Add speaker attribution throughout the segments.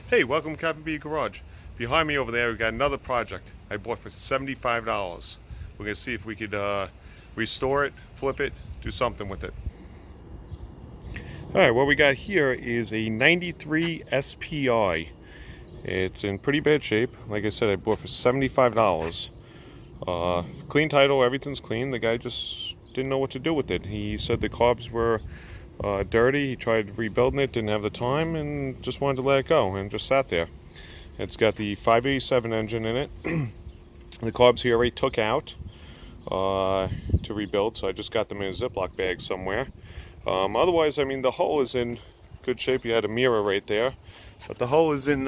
Speaker 1: Hey, welcome to Captain B Garage. Behind me over there, we got another project I bought for $75. We're gonna see if we could restore it, flip it, do something with it. All right, what we got here is a 93 SPI. It's in pretty bad shape. Like I said, I bought for $75. Clean title, everything's clean. The guy just didn't know what to do with it. He said the carbs were dirty. He tried rebuilding it, didn't have the time, and just wanted to let it go, and just sat there. It's got the 587 engine in it. The carbs he already took out to rebuild, so I just got them in a Ziploc bag somewhere. Otherwise, I mean, the hull is in good shape. You had a mirror right there, but the hull is in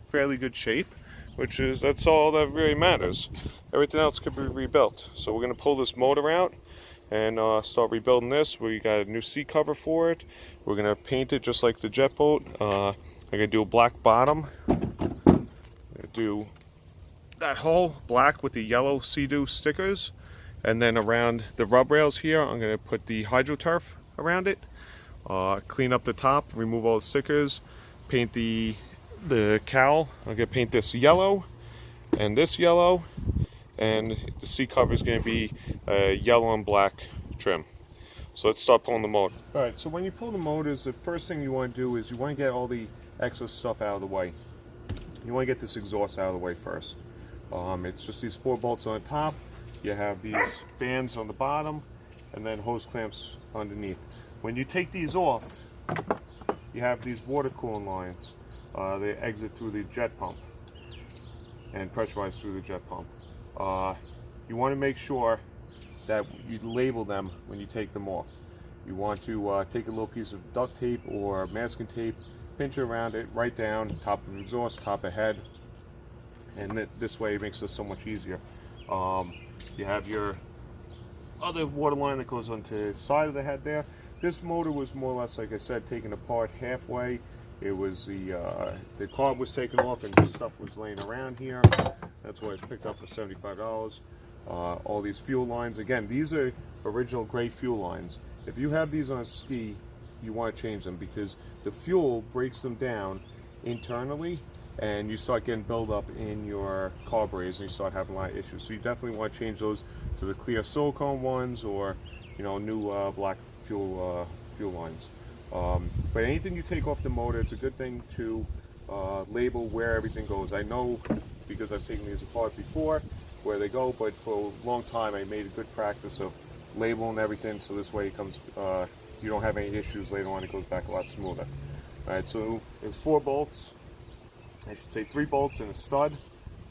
Speaker 1: fairly good shape, that's all that really matters. Everything else could be rebuilt. So we're going to pull this motor out and start rebuilding this. We got a new seat cover for it. We're going to paint it just like the jet boat. I'm going to do a black bottom. I'm going to do that hull black with the yellow seadoo stickers. And then around the rub rails here, I'm going to put the hydroturf around it. Clean up the top, remove all the stickers, paint the cowl. I'm going to paint this yellow, and the seat cover is going to be yellow and black trim. So let's start pulling the motor. Alright, so when you pull the motors, the first thing you want to do is you want to get all the excess stuff out of the way. You want to get this exhaust out of the way first. It's just these 4 bolts on the top. You have these bands on the bottom, and then hose clamps underneath. When you take these off, you have these water cooling lines. They exit through the jet pump and pressurize through the jet pump. You want to make sure that you label them when you take them off. You want to take a little piece of duct tape or masking tape, pinch it around it, right down, top of the exhaust, top of head, and this way it makes it so much easier. You have your other water line that goes onto the side of the head there. This motor was more or less, like I said, taken apart halfway. It was the carb was taken off and stuff was laying around here. That's why it's picked up for $75. All these fuel lines, again, these are original gray fuel lines. If you have these on a ski, you want to change them because the fuel breaks them down internally, and you start getting buildup in your carburetors and you start having a lot of issues. So you definitely want to change those to the clear silicone ones, or new black fuel lines. But anything you take off the motor, it's a good thing to label where everything goes. I know because I've taken these apart before where they go, but for a long time I made a good practice of labeling everything, so this way it comes, you don't have any issues later on. It goes back a lot smoother. Alright, so there's 4 bolts. I should say 3 bolts and a stud.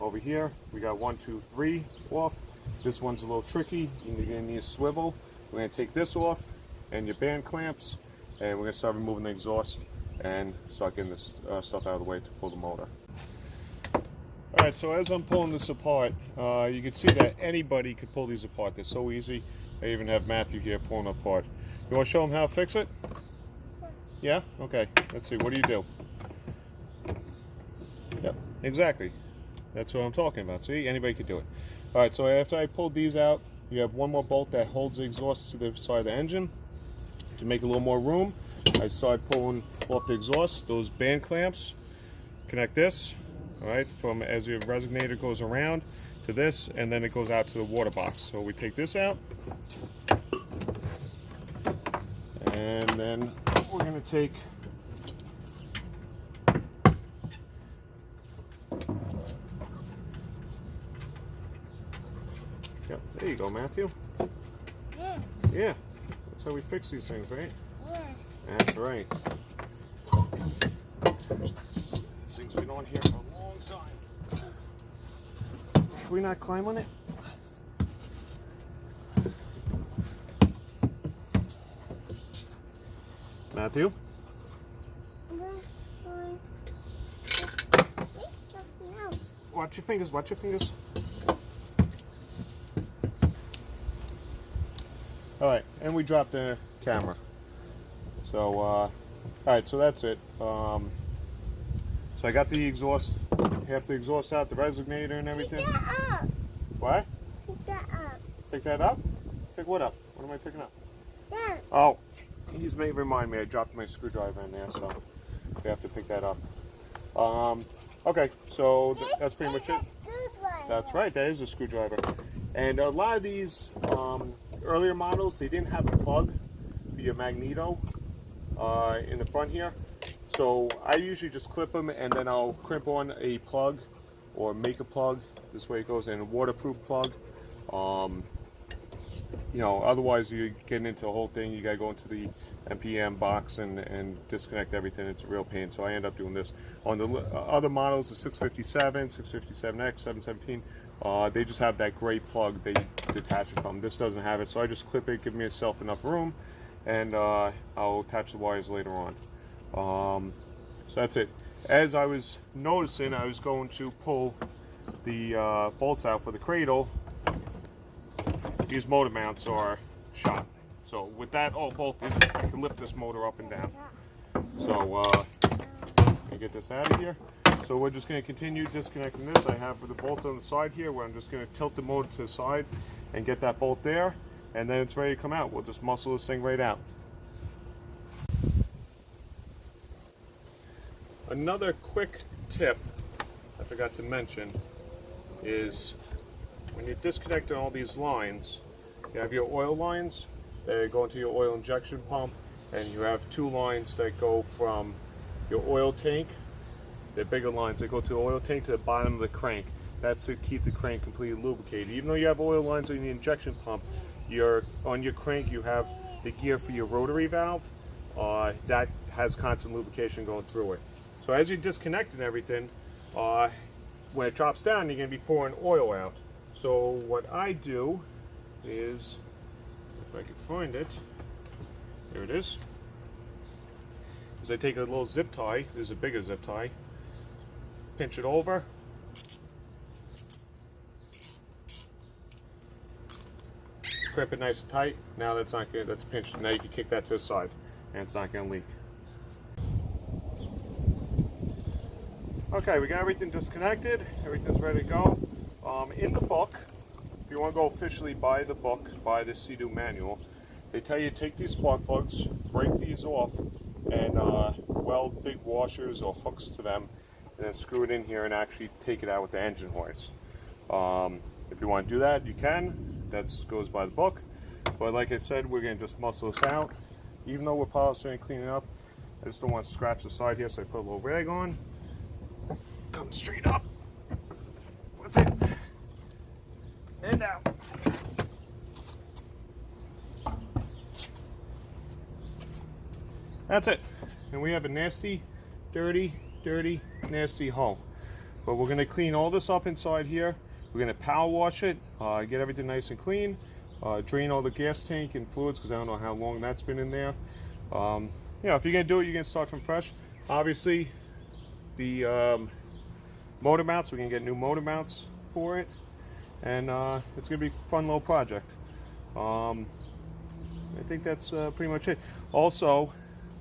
Speaker 1: Over here we got 1, 2, 3 off. This one's a little tricky. You're going to need a swivel. We're going to take this off and your band clamps, and we're going to start removing the exhaust and start getting this stuff out of the way to pull the motor. Alright, so as I'm pulling this apart, you can see that anybody could pull these apart. They're so easy. I even have Matthew here pulling apart. You want to show him how to fix it? Yeah? Okay. Let's see. What do you do? Yep, exactly. That's what I'm talking about. See, anybody could do it. Alright, so after I pulled these out, you have 1 more bolt that holds the exhaust to the side of the engine. To make a little more room, I started pulling off the exhaust. Those band clamps connect this, alright, from as your resonator goes around to this, and then it goes out to the water box. So we take this out, and then we're going to take there you go, Matthew.
Speaker 2: Yeah.
Speaker 1: Yeah, that's how we fix these things, right?
Speaker 2: Yeah.
Speaker 1: That's right. This thing's been on here for a long time. Can we not climb on it? Matthew? Watch your fingers, watch your fingers. Alright, and we dropped the camera. So, alright, so that's it. So I got the exhaust, half the exhaust out, the resonator and everything.
Speaker 2: Pick that up.
Speaker 1: What?
Speaker 2: Pick that up.
Speaker 1: Pick that up? Pick what up? What am I picking up?
Speaker 2: That.
Speaker 1: Oh, he's may remind me I dropped my screwdriver in there, so we have to pick that up. Okay, so that's pretty much it.
Speaker 2: Screwdriver.
Speaker 1: That's right, that is a screwdriver. And a lot of these earlier models, they didn't have a plug for your magneto in the front here. So I usually just clip them and then I'll crimp on a plug or make a plug. This way it goes in a waterproof plug. You know, otherwise you're getting into the whole thing. You gotta go into the NPM box and disconnect everything. It's a real pain. So I end up doing this. On the other models, the 657, 657X, 717, they just have that gray plug they detach it from. This doesn't have it, so I just clip it, give myself enough room, and I'll attach the wires later on. So that's it. As I was noticing, I was going to pull the bolts out for the cradle. These motor mounts are shot. So with that all bolted, I can lift this motor up and down. So I get this out of here. So we're just going to continue disconnecting this. I have the bolt on the side here where I'm just going to tilt the motor to the side and get that bolt there, and then it's ready to come out. We'll just muscle this thing right out. Another quick tip I forgot to mention is when you're disconnecting all these lines, you have your oil lines that go into your oil injection pump, and you have two lines that go from your oil tank. They're bigger lines that go to the oil tank to the bottom of the crank. That's to keep the crank completely lubricated. Even though you have oil lines on the injection pump, on your crank you have the gear for your rotary valve. That has constant lubrication going through it. So as you're disconnecting everything, when it drops down, you're going to be pouring oil out. So what I do is, if I can find it, there it is I take a little zip tie, this is a bigger zip tie, pinch it over, grip it nice and tight. Now that's not good, that's pinched. Now you can kick that to the side and it's not going to leak. Okay, we got everything disconnected, everything's ready to go. In the book, if you want to go officially by the book, by the seadoo manual, they tell you to take these spark plugs, break these off, and weld big washers or hooks to them, and then screw it in here and actually take it out with the engine hoist. If you want to do that, you can. That goes by the book. But like I said, we're going to just muscle this out. Even though we're polishing and cleaning up, I just don't want to scratch the side here, so I put a little rag on. Come straight up with it and out. That's it. And we have a nasty, dirty, nasty hull. But we're going to clean all this up inside here. We're going to power wash it, get everything nice and clean, drain all the gas tank and fluids because I don't know how long that's been in there. You know, if you're going to do it, you're going to start from fresh. Obviously, the motor mounts, we can get new motor mounts for it, and it's going to be a fun little project. I think that's pretty much it. Also,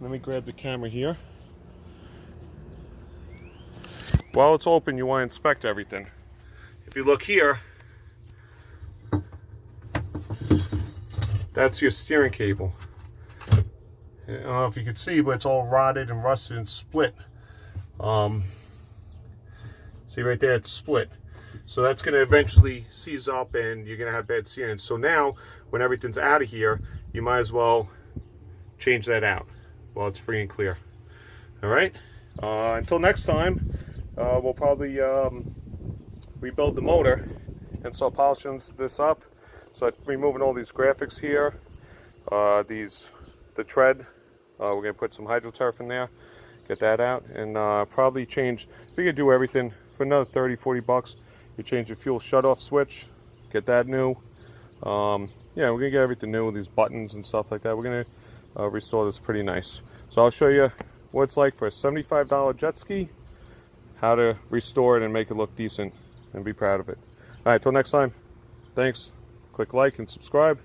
Speaker 1: let me grab the camera here. While it's open, you want to inspect everything. If you look here, that's your steering cable. I don't know if you can see, but it's all rotted and rusted and split. See right there, it's split. So that's going to eventually seize up and you're going to have bad steering. So now, when everything's out of here, you might as well change that out while it's free and clear. All right? Until next time, we'll probably rebuild the motor and start polishing this up. So I'm removing all these graphics here, the tread. We're going to put some hydroturf in there, get that out, and probably change, if you could do everything for another 30-40 bucks, you change the fuel shutoff switch, get that new. Yeah, we're going to get everything new with these buttons and stuff like that. We're going to restore this pretty nice. So I'll show you what it's like for a $75 jet ski, how to restore it and make it look decent and be proud of it. All right, till next time, thanks. Click like and subscribe.